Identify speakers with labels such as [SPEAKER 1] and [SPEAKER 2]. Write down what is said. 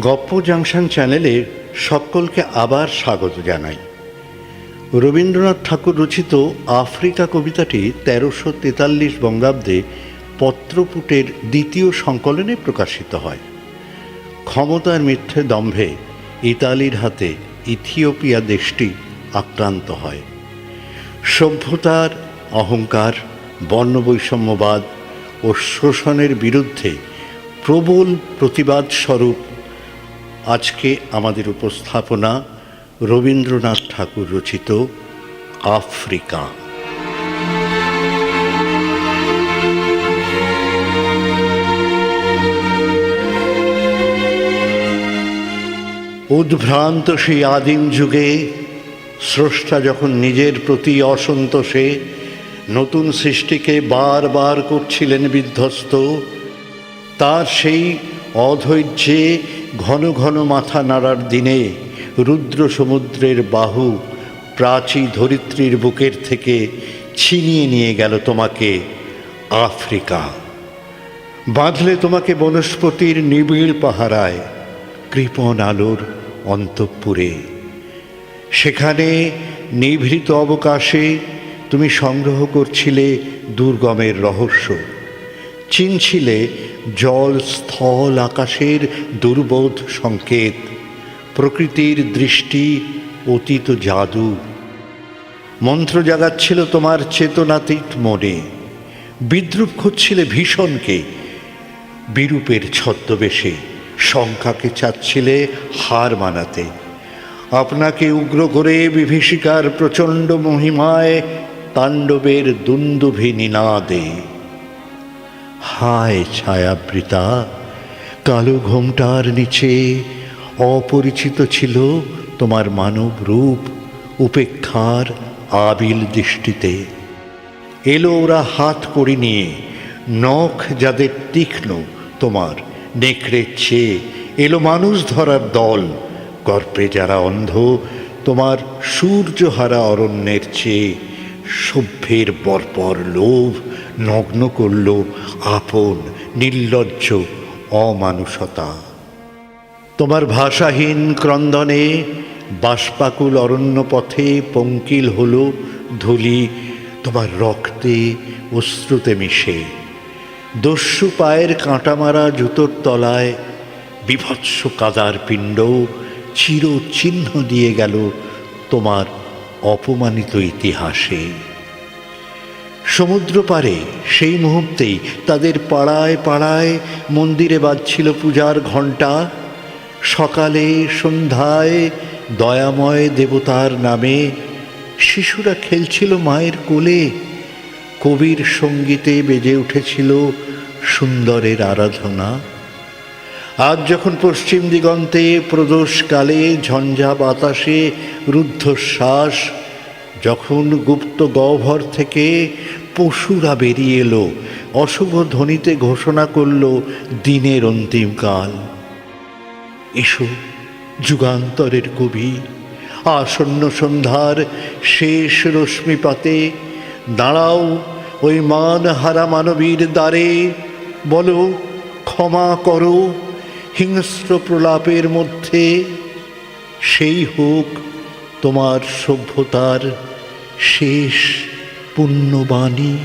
[SPEAKER 1] গপ্প জাংশন চ্যানেলে সকলকে আবার স্বাগত জানাই। রবীন্দ্রনাথ ঠাকুর রচিত আফ্রিকা কবিতাটি ১৩৪৩ বঙ্গাব্দে পত্রপুটের দ্বিতীয় সংকলনে প্রকাশিত হয়। ক্ষমতার মিথ্যে দম্ভে ইতালির হাতে ইথিওপিয়া দেশটি আক্রান্ত হয়। সভ্যতার অহংকার, বর্ণবৈষম্যবাদ ও শোষণের বিরুদ্ধে প্রবল প্রতিবাদ স্বরূপ আজকে আমাদের উপস্থাপনা রবীন্দ্রনাথ ঠাকুর রচিত আফ্রিকা। উদ্ভ্রান্ত সেই আদিম যুগে স্রষ্টা যখন নিজের প্রতি অসন্তোষে নতুন সৃষ্টিকে বারবার করছিলেন বিধ্বস্ত, তার সেই অধৈর্যে ঘন ঘন মাথা নাড়ার দিনে রুদ্র সমুদ্রের বাহু প্রাচী ধরিত্রীর বুকের থেকে ছিনিয়ে নিয়ে গেল তোমাকে আফ্রিকা। বাঁধলে তোমাকে বনস্পতির নিবিড় পাহারায়, কৃপণ আলোর অন্তঃপুরে। সেখানে নিভৃত অবকাশে তুমি সংগ্রহ করছিলে দুর্গমের রহস্য, চিনছিলে জল স্থল আকাশের দুর্বোধ সংকেত, প্রকৃতির দৃষ্টি অতীত জাদু। মন্ত্র জাগাচ্ছিল তোমার চেতনাতীত মনে, বিদ্রুপ খুঁজছিলে ভীষণকে বিরূপের ছদ্মবেশে, শঙ্কাকে চাচ্ছিলে হার মানাতে। আপনাকে উগ্র করে বিভীষিকার প্রচণ্ড মহিমায় তাণ্ডবের দুন্দুভি নিনাদে। হায় ছায়াবৃতা, কালো ঘোমটার নিচে অপরিচিত ছিল তোমার মানব রূপ উপেক্ষার আবিল দৃষ্টিতে। এলো ওরা হাত কড়ি নিয়ে, নখ যাদের তীক্ষ্ণ তোমার নেকড়ের চেয়ে, এলো মানুষ ধরার দল, গর্বে যারা অন্ধ তোমার সূর্যহারা অরণ্যের চেয়ে। সভ্যের বর্বর লোভ নগ্ন করল আপন নির্লজ্জ অমানুষতা। তোমার ভাষাহীন ক্রন্দনে বাষ্পাকুল অরণ্য পথে পঙ্কিল হল ধূলি তোমার রক্তে অশ্রুতে মিশে। দস্যু পায়ের কাঁটামারা জুতোর তলায় বিভৎস কাদার পিণ্ড চিরচিহ্ন দিয়ে গেল তোমার অপমানিত ইতিহাসে। সমুদ্র পারে সেই মুহূর্তেই তাদের পাড়ায় পাড়ায় মন্দিরে বাজছিল পূজার ঘণ্টা। সকালে সন্ধ্যায় দয়াময় দেবতার নামে শিশুরা খেলছিল মায়ের কোলে। কবির সঙ্গীতে বেজে উঠেছিল সুন্দরের আরাধনা। আজ যখন পশ্চিম দিগন্তে প্রদোষকালে ঝঞ্ঝা বাতাসে রুদ্ধশ্বাস, যখন গুপ্ত গহ্বর থেকে পশুরা বেরিয়ে এলো, অশুভ ধ্বনিতে ঘোষণা করল দিনের অন্তিমকাল। এসো যুগান্তরের কবি, আসন্ন সন্ধ্যার শেষ রশ্মিপাতে দাঁড়াও ওই মানহারা মানবীর দ্বারে। বলো ক্ষমা করো হিংস্র প্রলাপের মধ্যে, সেই হোক তোমার সভ্যতার শেষ পুণ্যবাণী।